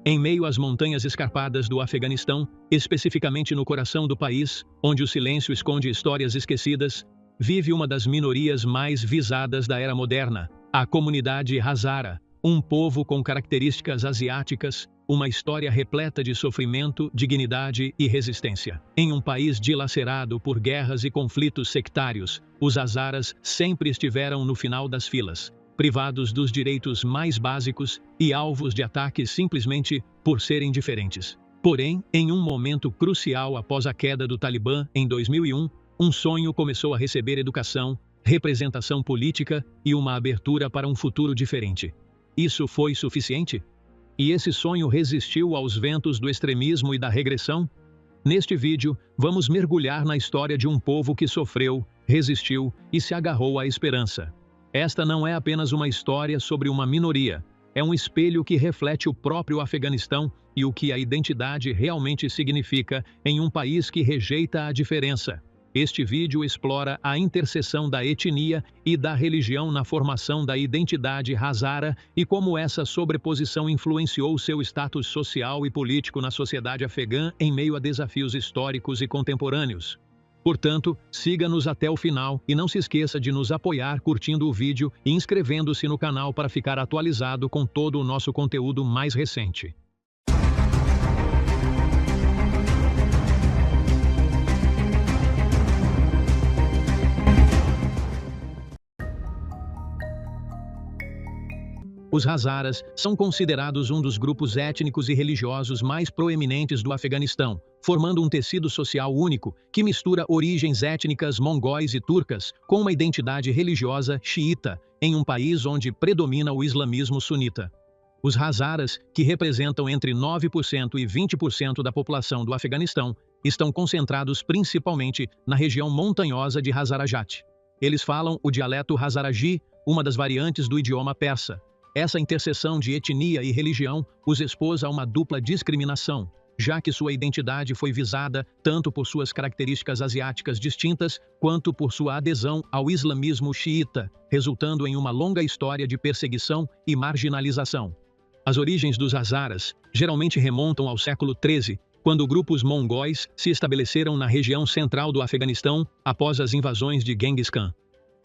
Em meio às montanhas escarpadas do Afeganistão, especificamente no coração do país, onde o silêncio esconde histórias esquecidas, vive uma das minorias mais visadas da era moderna, a comunidade Hazara, um povo com características asiáticas, uma história repleta de sofrimento, dignidade e resistência. Em um país dilacerado por guerras e conflitos sectários, os Hazaras sempre estiveram no final das filas, privados dos direitos mais básicos e alvos de ataques simplesmente por serem diferentes. Porém, em um momento crucial após a queda do Talibã em 2001, um sonho começou a receber educação, representação política e uma abertura para um futuro diferente. Isso foi suficiente? E esse sonho resistiu aos ventos do extremismo e da regressão? Neste vídeo, vamos mergulhar na história de um povo que sofreu, resistiu e se agarrou à esperança. Esta não é apenas uma história sobre uma minoria, é um espelho que reflete o próprio Afeganistão e o que a identidade realmente significa em um país que rejeita a diferença. Este vídeo explora a interseção da etnia e da religião na formação da identidade Hazara e como essa sobreposição influenciou seu status social e político na sociedade afegã em meio a desafios históricos e contemporâneos. Portanto, siga-nos até o final e não se esqueça de nos apoiar curtindo o vídeo e inscrevendo-se no canal para ficar atualizado com todo o nosso conteúdo mais recente. Os Hazaras são considerados um dos grupos étnicos e religiosos mais proeminentes do Afeganistão, formando um tecido social único que mistura origens étnicas mongóis e turcas com uma identidade religiosa xiita, em um país onde predomina o islamismo sunita. Os Hazaras, que representam entre 9% e 20% da população do Afeganistão, estão concentrados principalmente na região montanhosa de Hazarajat. Eles falam o dialeto Hazaragi, uma das variantes do idioma persa. Essa interseção de etnia e religião os expôs a uma dupla discriminação, já que sua identidade foi visada tanto por suas características asiáticas distintas quanto por sua adesão ao islamismo xiita, resultando em uma longa história de perseguição e marginalização. As origens dos Hazaras geralmente remontam ao século XIII, quando grupos mongóis se estabeleceram na região central do Afeganistão após as invasões de Genghis Khan.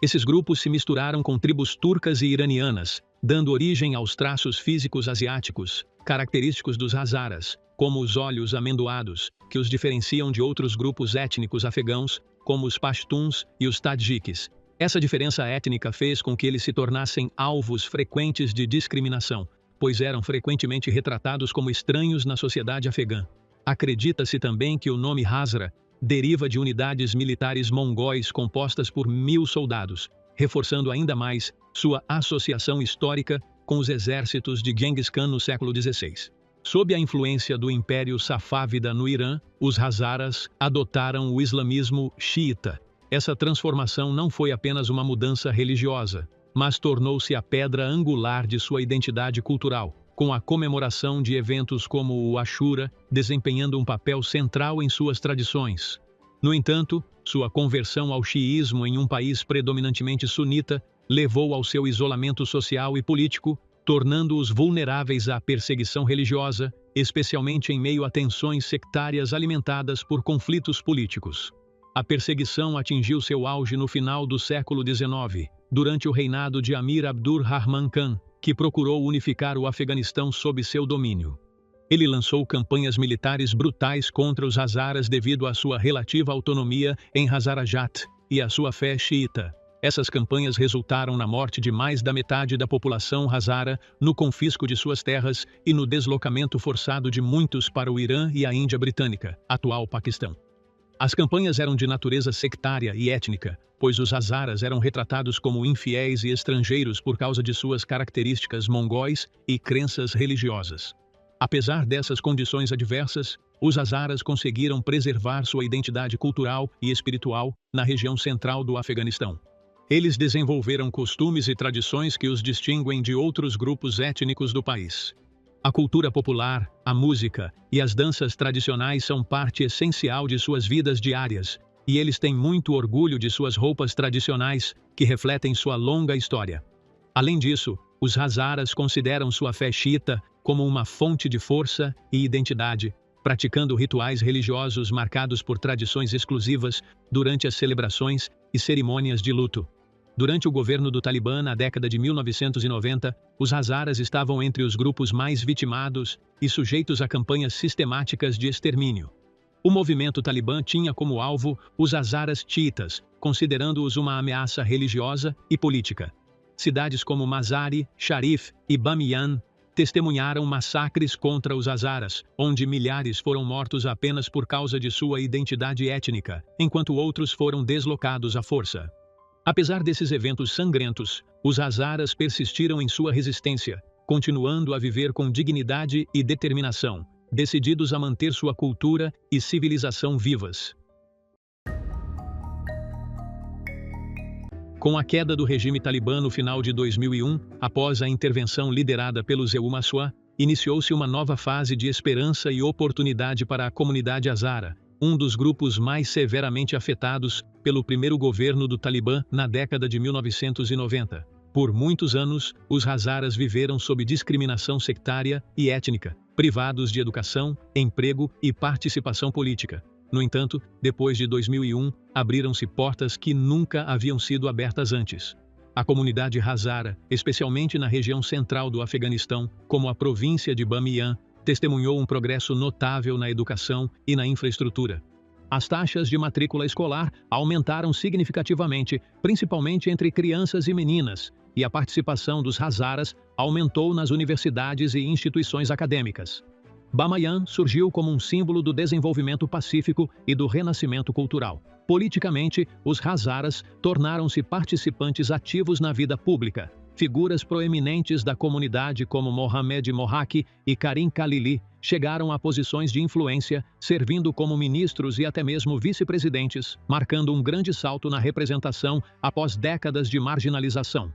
Esses grupos se misturaram com tribos turcas e iranianas, dando origem aos traços físicos asiáticos, característicos dos Hazaras, como os olhos amendoados, que os diferenciam de outros grupos étnicos afegãos, como os Pashtuns e os Tadjiques. Essa diferença étnica fez com que eles se tornassem alvos frequentes de discriminação, pois eram frequentemente retratados como estranhos na sociedade afegã. Acredita-se também que o nome Hazara deriva de unidades militares mongóis compostas por 1000 soldados, reforçando ainda mais sua associação histórica com os exércitos de Genghis Khan no século XVI. Sob a influência do Império Safávida no Irã, os Hazaras adotaram o islamismo xiita. Essa transformação não foi apenas uma mudança religiosa, mas tornou-se a pedra angular de sua identidade cultural, com a comemoração de eventos como o Ashura desempenhando um papel central em suas tradições. No entanto, sua conversão ao xiismo em um país predominantemente sunita levou ao seu isolamento social e político, tornando-os vulneráveis à perseguição religiosa, especialmente em meio a tensões sectárias alimentadas por conflitos políticos. A perseguição atingiu seu auge no final do século XIX, durante o reinado de Amir Abdur-Rahman Khan, que procurou unificar o Afeganistão sob seu domínio. Ele lançou campanhas militares brutais contra os Hazaras devido à sua relativa autonomia em Hazarajat e à sua fé xiita. Essas campanhas resultaram na morte de mais da metade da população Hazara, no confisco de suas terras e no deslocamento forçado de muitos para o Irã e a Índia Britânica, atual Paquistão. As campanhas eram de natureza sectária e étnica, pois os Hazaras eram retratados como infiéis e estrangeiros por causa de suas características mongóis e crenças religiosas. Apesar dessas condições adversas, os Hazaras conseguiram preservar sua identidade cultural e espiritual na região central do Afeganistão. Eles desenvolveram costumes e tradições que os distinguem de outros grupos étnicos do país. A cultura popular, a música e as danças tradicionais são parte essencial de suas vidas diárias, e eles têm muito orgulho de suas roupas tradicionais, que refletem sua longa história. Além disso, os Hazaras consideram sua fé xiita como uma fonte de força e identidade, praticando rituais religiosos marcados por tradições exclusivas durante as celebrações e cerimônias de luto. Durante o governo do Talibã na década de 1990, os Hazaras estavam entre os grupos mais vitimados e sujeitos a campanhas sistemáticas de extermínio. O movimento Talibã tinha como alvo os Hazaras xiitas, considerando-os uma ameaça religiosa e política. Cidades como Mazar-e Sharif e Bamiyan testemunharam massacres contra os Hazaras, onde milhares foram mortos apenas por causa de sua identidade étnica, enquanto outros foram deslocados à força. Apesar desses eventos sangrentos, os Hazaras persistiram em sua resistência, continuando a viver com dignidade e determinação, decididos a manter sua cultura e civilização vivas. Com a queda do regime talibã no final de 2001, após a intervenção liderada pelo Zeu Massoud, iniciou-se uma nova fase de esperança e oportunidade para a comunidade Hazara, um dos grupos mais severamente afetados pelo primeiro governo do Talibã na década de 1990. Por muitos anos, os Hazaras viveram sob discriminação sectária e étnica, privados de educação, emprego e participação política. No entanto, depois de 2001, abriram-se portas que nunca haviam sido abertas antes. A comunidade Hazara, especialmente na região central do Afeganistão, como a província de Bamiyan, testemunhou um progresso notável na educação e na infraestrutura. As taxas de matrícula escolar aumentaram significativamente, principalmente entre crianças e meninas, e a participação dos Hazaras aumentou nas universidades e instituições acadêmicas. Bamiyan surgiu como um símbolo do desenvolvimento pacífico e do renascimento cultural. Politicamente, os Hazaras tornaram-se participantes ativos na vida pública. Figuras proeminentes da comunidade como Mohamed Mohaki e Karim Khalili chegaram a posições de influência, servindo como ministros e até mesmo vice-presidentes, marcando um grande salto na representação após décadas de marginalização.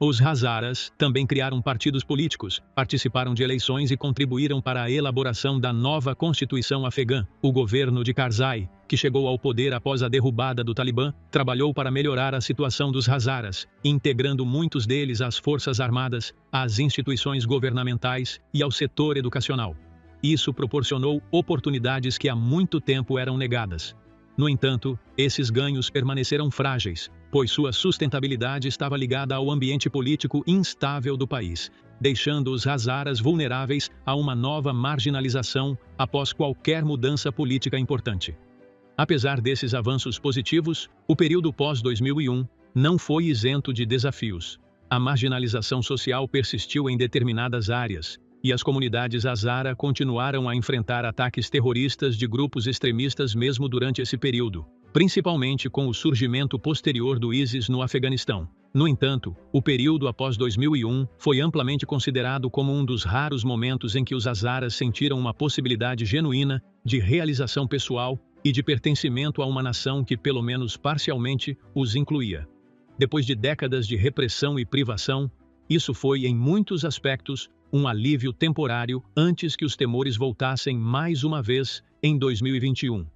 Os Hazaras também criaram partidos políticos, participaram de eleições e contribuíram para a elaboração da nova Constituição afegã. O governo de Karzai, que chegou ao poder após a derrubada do Talibã, trabalhou para melhorar a situação dos Hazaras, integrando muitos deles às forças armadas, às instituições governamentais e ao setor educacional. Isso proporcionou oportunidades que há muito tempo eram negadas. No entanto, esses ganhos permaneceram frágeis, pois sua sustentabilidade estava ligada ao ambiente político instável do país, deixando os Hazaras vulneráveis a uma nova marginalização após qualquer mudança política importante. Apesar desses avanços positivos, o período pós-2001 não foi isento de desafios. A marginalização social persistiu em determinadas áreas, e as comunidades Hazara continuaram a enfrentar ataques terroristas de grupos extremistas mesmo durante esse período, principalmente com o surgimento posterior do ISIS no Afeganistão. No entanto, o período após 2001 foi amplamente considerado como um dos raros momentos em que os Hazaras sentiram uma possibilidade genuína de realização pessoal e de pertencimento a uma nação que, pelo menos parcialmente, os incluía. Depois de décadas de repressão e privação, isso foi, em muitos aspectos, um alívio temporário antes que os temores voltassem mais uma vez em 2021.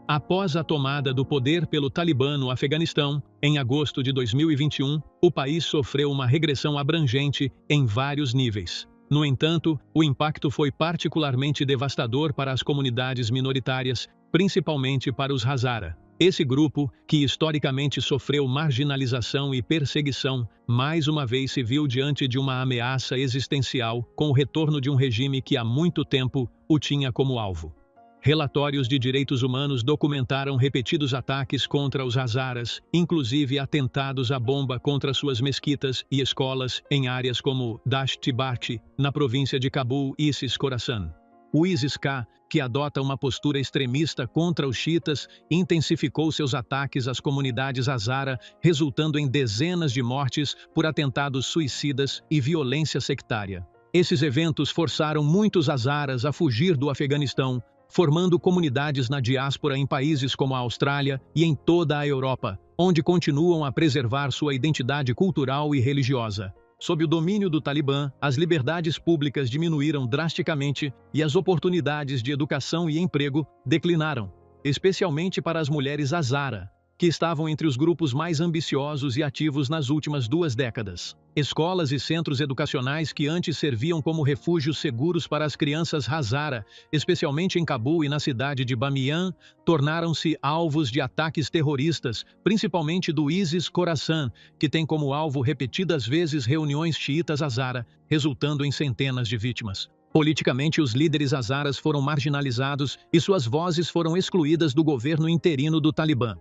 Após a tomada do poder pelo Talibã no Afeganistão, em agosto de 2021, o país sofreu uma regressão abrangente em vários níveis. No entanto, o impacto foi particularmente devastador para as comunidades minoritárias, principalmente para os Hazara. Esse grupo, que historicamente sofreu marginalização e perseguição, mais uma vez se viu diante de uma ameaça existencial com o retorno de um regime que há muito tempo o tinha como alvo. Relatórios de direitos humanos documentaram repetidos ataques contra os Hazaras, inclusive atentados à bomba contra suas mesquitas e escolas em áreas como Dasht-e-Barchi, na província de Cabul e Isis-Khorasan. O ISIS-K, que adota uma postura extremista contra os xiitas, intensificou seus ataques às comunidades Hazara, resultando em dezenas de mortes por atentados suicidas e violência sectária. Esses eventos forçaram muitos Hazaras a fugir do Afeganistão, formando comunidades na diáspora em países como a Austrália e em toda a Europa, onde continuam a preservar sua identidade cultural e religiosa. Sob o domínio do Talibã, as liberdades públicas diminuíram drasticamente e as oportunidades de educação e emprego declinaram, especialmente para as mulheres Hazara, que estavam entre os grupos mais ambiciosos e ativos nas últimas 2 décadas. Escolas e centros educacionais que antes serviam como refúgios seguros para as crianças Hazara, especialmente em Cabul e na cidade de Bamiyan, tornaram-se alvos de ataques terroristas, principalmente do ISIS-Khorasan, que tem como alvo repetidas vezes reuniões xiitas Hazara, resultando em centenas de vítimas. Politicamente, os líderes hazaras foram marginalizados e suas vozes foram excluídas do governo interino do Talibã.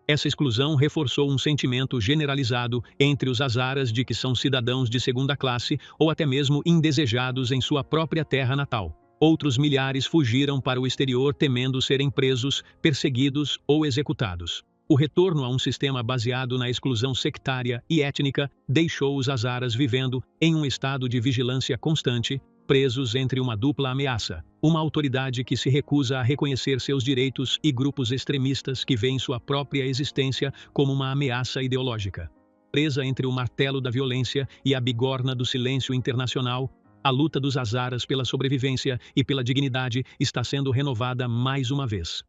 Essa exclusão reforçou um sentimento generalizado entre os hazaras de que são cidadãos de segunda classe ou até mesmo indesejados em sua própria terra natal. Outros milhares fugiram para o exterior temendo serem presos, perseguidos ou executados. O retorno a um sistema baseado na exclusão sectária e étnica deixou os hazaras vivendo em um estado de vigilância constante, presos entre uma dupla ameaça, uma autoridade que se recusa a reconhecer seus direitos e grupos extremistas que veem sua própria existência como uma ameaça ideológica. Presa entre o martelo da violência e a bigorna do silêncio internacional, a luta dos hazaras pela sobrevivência e pela dignidade está sendo renovada mais uma vez.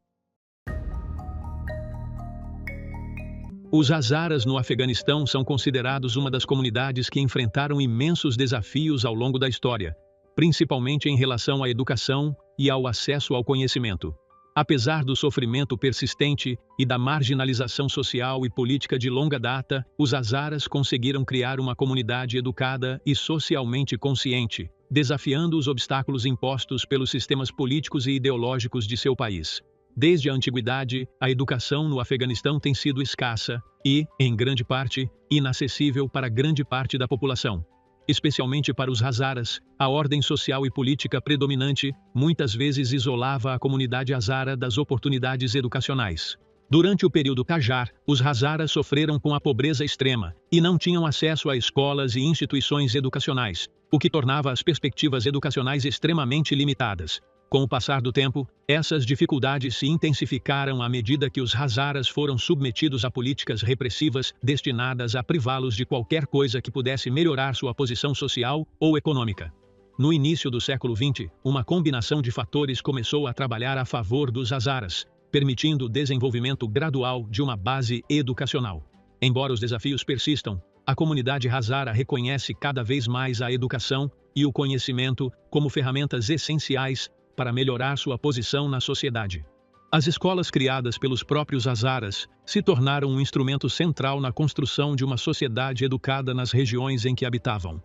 Os hazaras no Afeganistão são considerados uma das comunidades que enfrentaram imensos desafios ao longo da história, principalmente em relação à educação e ao acesso ao conhecimento. Apesar do sofrimento persistente e da marginalização social e política de longa data, os hazaras conseguiram criar uma comunidade educada e socialmente consciente, desafiando os obstáculos impostos pelos sistemas políticos e ideológicos de seu país. Desde a antiguidade, a educação no Afeganistão tem sido escassa e, em grande parte, inacessível para grande parte da população. Especialmente para os hazaras, a ordem social e política predominante muitas vezes isolava a comunidade hazara das oportunidades educacionais. Durante o período Qajar, os hazaras sofreram com a pobreza extrema e não tinham acesso a escolas e instituições educacionais, o que tornava as perspectivas educacionais extremamente limitadas. Com o passar do tempo, essas dificuldades se intensificaram à medida que os hazaras foram submetidos a políticas repressivas destinadas a privá-los de qualquer coisa que pudesse melhorar sua posição social ou econômica. No início do século XX, uma combinação de fatores começou a trabalhar a favor dos hazaras, permitindo o desenvolvimento gradual de uma base educacional. Embora os desafios persistam, a comunidade hazara reconhece cada vez mais a educação e o conhecimento como ferramentas essenciais para melhorar sua posição na sociedade. As escolas criadas pelos próprios hazaras se tornaram um instrumento central na construção de uma sociedade educada nas regiões em que habitavam.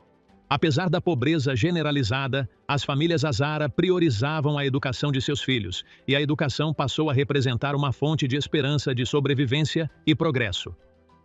Apesar da pobreza generalizada, as famílias hazara priorizavam a educação de seus filhos, e a educação passou a representar uma fonte de esperança de sobrevivência e progresso.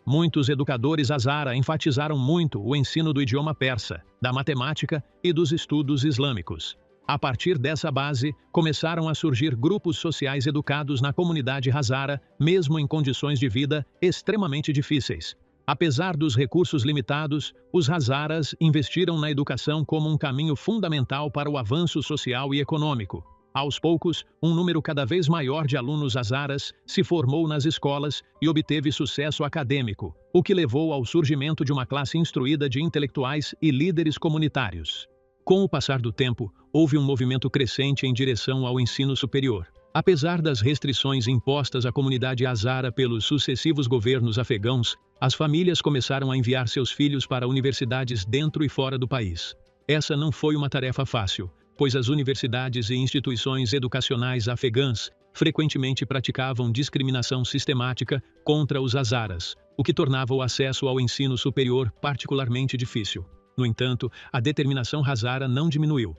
Muitos educadores hazara enfatizaram muito o ensino do idioma persa, da matemática e dos estudos islâmicos. A partir dessa base, começaram a surgir grupos sociais educados na comunidade hazara, mesmo em condições de vida extremamente difíceis. Apesar dos recursos limitados, os hazaras investiram na educação como um caminho fundamental para o avanço social e econômico. Aos poucos, um número cada vez maior de alunos hazaras se formou nas escolas e obteve sucesso acadêmico, o que levou ao surgimento de uma classe instruída de intelectuais e líderes comunitários. Com o passar do tempo, houve um movimento crescente em direção ao ensino superior. Apesar das restrições impostas à comunidade hazara pelos sucessivos governos afegãos, as famílias começaram a enviar seus filhos para universidades dentro e fora do país. Essa não foi uma tarefa fácil, pois as universidades e instituições educacionais afegãs frequentemente praticavam discriminação sistemática contra os hazaras, o que tornava o acesso ao ensino superior particularmente difícil. No entanto, a determinação hazara não diminuiu.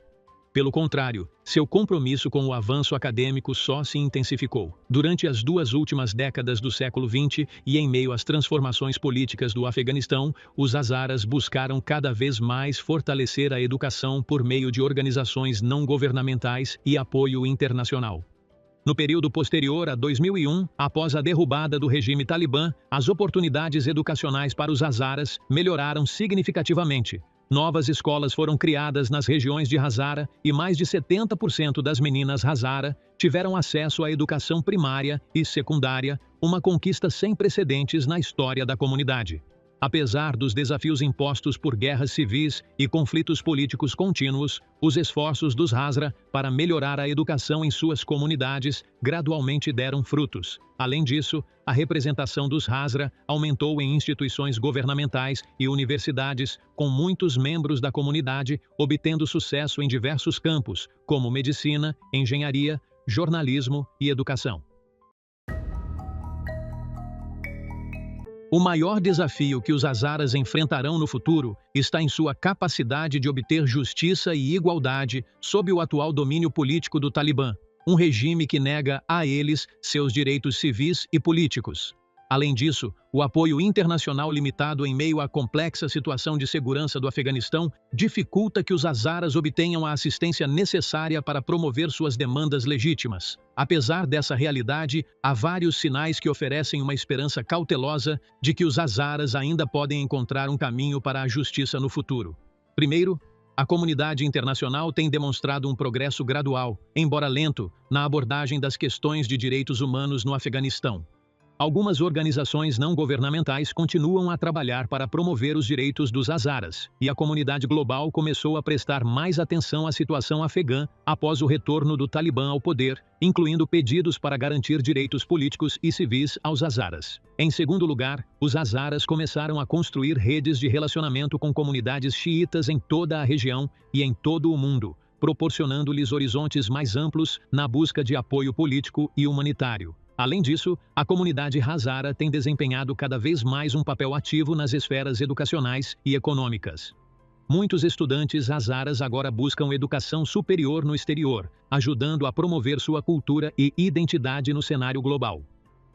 Pelo contrário, seu compromisso com o avanço acadêmico só se intensificou. Durante as 2 últimas décadas do século XX e em meio às transformações políticas do Afeganistão, os hazaras buscaram cada vez mais fortalecer a educação por meio de organizações não governamentais e apoio internacional. No período posterior a 2001, após a derrubada do regime talibã, as oportunidades educacionais para os hazaras melhoraram significativamente. Novas escolas foram criadas nas regiões de Hazara e mais de 70% das meninas Hazara tiveram acesso à educação primária e secundária, uma conquista sem precedentes na história da comunidade. Apesar dos desafios impostos por guerras civis e conflitos políticos contínuos, os esforços dos Hazara para melhorar a educação em suas comunidades gradualmente deram frutos. Além disso, a representação dos Hazara aumentou em instituições governamentais e universidades, com muitos membros da comunidade obtendo sucesso em diversos campos, como medicina, engenharia, jornalismo e educação. O maior desafio que os Hazaras enfrentarão no futuro está em sua capacidade de obter justiça e igualdade sob o atual domínio político do Talibã, um regime que nega a eles seus direitos civis e políticos. Além disso, o apoio internacional limitado em meio à complexa situação de segurança do Afeganistão dificulta que os Hazaras obtenham a assistência necessária para promover suas demandas legítimas. Apesar dessa realidade, há vários sinais que oferecem uma esperança cautelosa de que os Hazaras ainda podem encontrar um caminho para a justiça no futuro. Primeiro, a comunidade internacional tem demonstrado um progresso gradual, embora lento, na abordagem das questões de direitos humanos no Afeganistão. Algumas organizações não governamentais continuam a trabalhar para promover os direitos dos Hazaras, e a comunidade global começou a prestar mais atenção à situação afegã após o retorno do Talibã ao poder, incluindo pedidos para garantir direitos políticos e civis aos Hazaras. Em segundo lugar, os Hazaras começaram a construir redes de relacionamento com comunidades xiitas em toda a região e em todo o mundo, proporcionando-lhes horizontes mais amplos na busca de apoio político e humanitário. Além disso, a comunidade Hazara tem desempenhado cada vez mais um papel ativo nas esferas educacionais e econômicas. Muitos estudantes Hazaras agora buscam educação superior no exterior, ajudando a promover sua cultura e identidade no cenário global.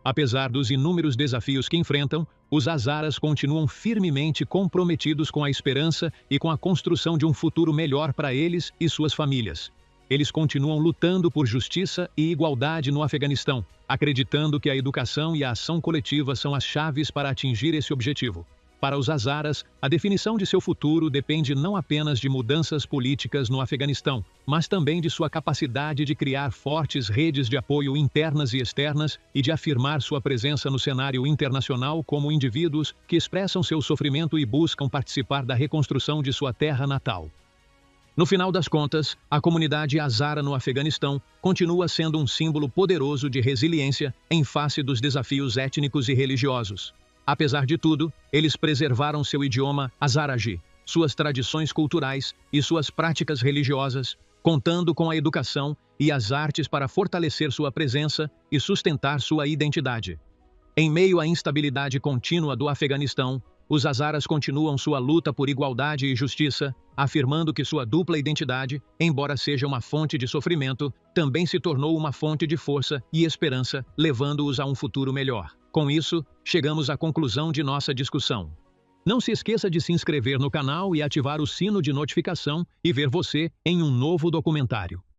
Apesar dos inúmeros desafios que enfrentam, os Hazaras continuam firmemente comprometidos com a esperança e com a construção de um futuro melhor para eles e suas famílias. Eles continuam lutando por justiça e igualdade no Afeganistão, acreditando que a educação e a ação coletiva são as chaves para atingir esse objetivo. Para os Hazaras, a definição de seu futuro depende não apenas de mudanças políticas no Afeganistão, mas também de sua capacidade de criar fortes redes de apoio internas e externas e de afirmar sua presença no cenário internacional como indivíduos que expressam seu sofrimento e buscam participar da reconstrução de sua terra natal. No final das contas, a comunidade Hazara no Afeganistão continua sendo um símbolo poderoso de resiliência em face dos desafios étnicos e religiosos. Apesar de tudo, eles preservaram seu idioma Hazaragi, suas tradições culturais e suas práticas religiosas, contando com a educação e as artes para fortalecer sua presença e sustentar sua identidade. Em meio à instabilidade contínua do Afeganistão, os Hazaras continuam sua luta por igualdade e justiça, afirmando que sua dupla identidade, embora seja uma fonte de sofrimento, também se tornou uma fonte de força e esperança, levando-os a um futuro melhor. Com isso, chegamos à conclusão de nossa discussão. Não se esqueça de se inscrever no canal e ativar o sino de notificação e ver você em um novo documentário.